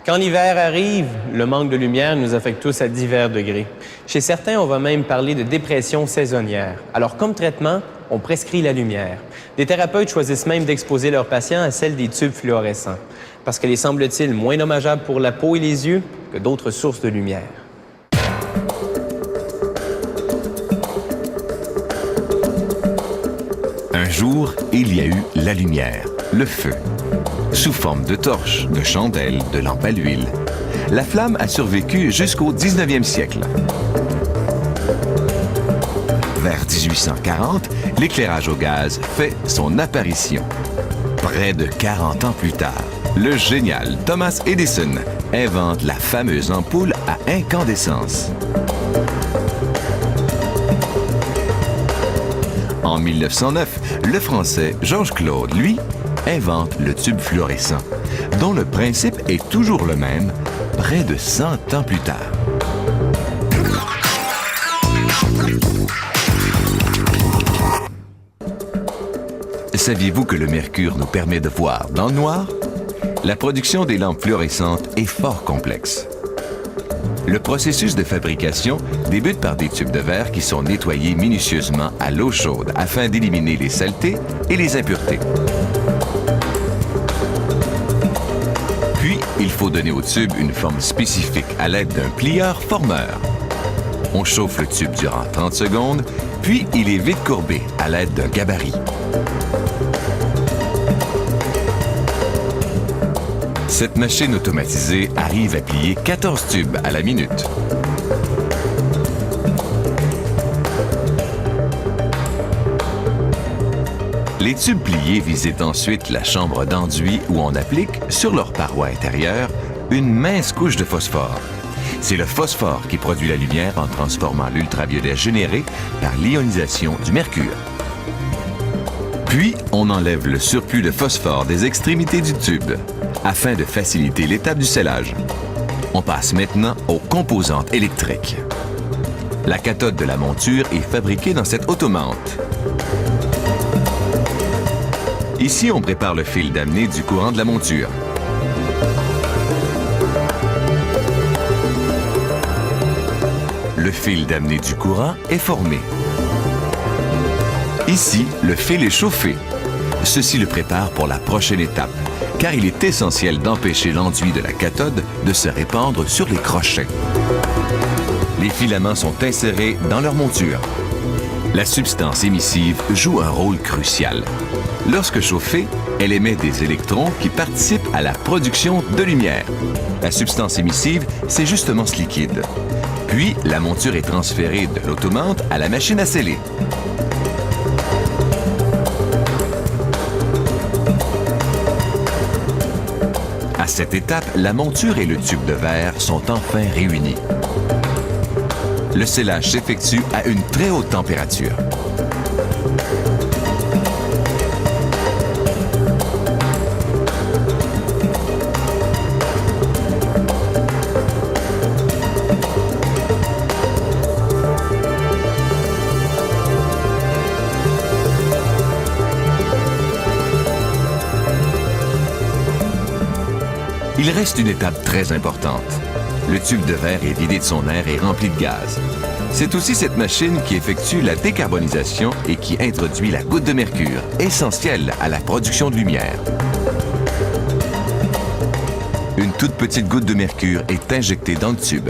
Quand l'hiver arrive, le manque de lumière nous affecte tous à divers degrés. Chez certains, on va même parler de dépression saisonnière. Alors, comme traitement, on prescrit la lumière. Des thérapeutes choisissent même d'exposer leurs patients à celle des tubes fluorescents, parce qu'elle est, semble-t-il, moins dommageable pour la peau et les yeux que d'autres sources de lumière. Un jour, il y a eu la lumière, le feu. Sous forme de torches, de chandelles, de lampes à l'huile. La flamme a survécu jusqu'au 19e siècle. Vers 1840, l'éclairage au gaz fait son apparition. Près de 40 ans plus tard, le génial Thomas Edison invente la fameuse ampoule à incandescence. En 1909, le Français Georges Claude, lui, invente le tube fluorescent, dont le principe est toujours le même, près de 100 ans plus tard. Saviez-vous que le mercure nous permet de voir dans le noir? La production des lampes fluorescentes est fort complexe. Le processus de fabrication débute par des tubes de verre qui sont nettoyés minutieusement à l'eau chaude afin d'éliminer les saletés et les impuretés. Puis, il faut donner au tube une forme spécifique à l'aide d'un plieur-formeur. On chauffe le tube durant 30 secondes, puis il est vite courbé à l'aide d'un gabarit. Cette machine automatisée arrive à plier 14 tubes à la minute. Les tubes pliés visitent ensuite la chambre d'enduit où on applique, sur leur paroi intérieure, une mince couche de phosphore. C'est le phosphore qui produit la lumière en transformant l'ultraviolet généré par l'ionisation du mercure. Puis, on enlève le surplus de phosphore des extrémités du tube, afin de faciliter l'étape du scellage. On passe maintenant aux composantes électriques. La cathode de la monture est fabriquée dans cette automante. Ici, on prépare le fil d'amener du courant de la monture. Le fil d'amener du courant est formé. Ici, le fil est chauffé. Ceci le prépare pour la prochaine étape, car il est essentiel d'empêcher l'enduit de la cathode de se répandre sur les crochets. Les filaments sont insérés dans leur monture. La substance émissive joue un rôle crucial. Lorsque chauffée, elle émet des électrons qui participent à la production de lumière. La substance émissive, c'est justement ce liquide. Puis, la monture est transférée de l'automate à la machine à sceller. À cette étape, la monture et le tube de verre sont enfin réunis. Le scellage s'effectue à une très haute température. Il reste une étape très importante. Le tube de verre est vidé de son air et rempli de gaz. C'est aussi cette machine qui effectue la décarbonisation et qui introduit la goutte de mercure, essentielle à la production de lumière. Une toute petite goutte de mercure est injectée dans le tube.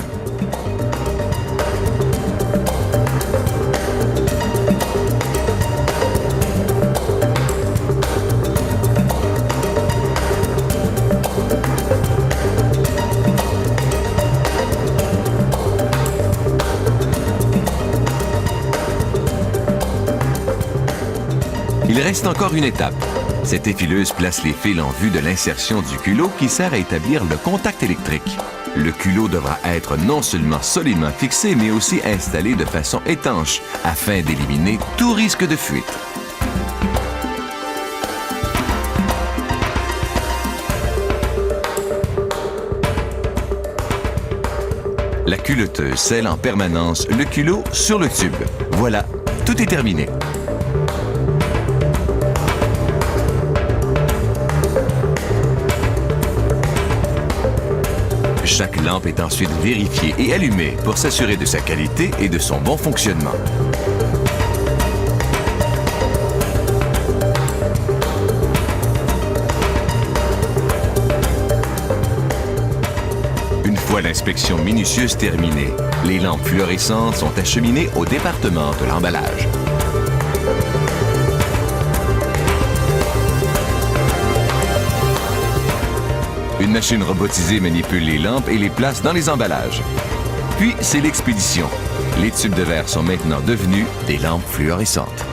Il reste encore une étape. Cette effileuse place les fils en vue de l'insertion du culot qui sert à établir le contact électrique. Le culot devra être non seulement solidement fixé, mais aussi installé de façon étanche afin d'éliminer tout risque de fuite. La culotteuse scelle en permanence le culot sur le tube. Voilà, tout est terminé. Chaque lampe est ensuite vérifiée et allumée pour s'assurer de sa qualité et de son bon fonctionnement. Une fois l'inspection minutieuse terminée, les lampes fluorescentes sont acheminées au département de l'emballage. Une machine robotisée manipule les lampes et les place dans les emballages. Puis, c'est l'expédition. Les tubes de verre sont maintenant devenus des lampes fluorescentes.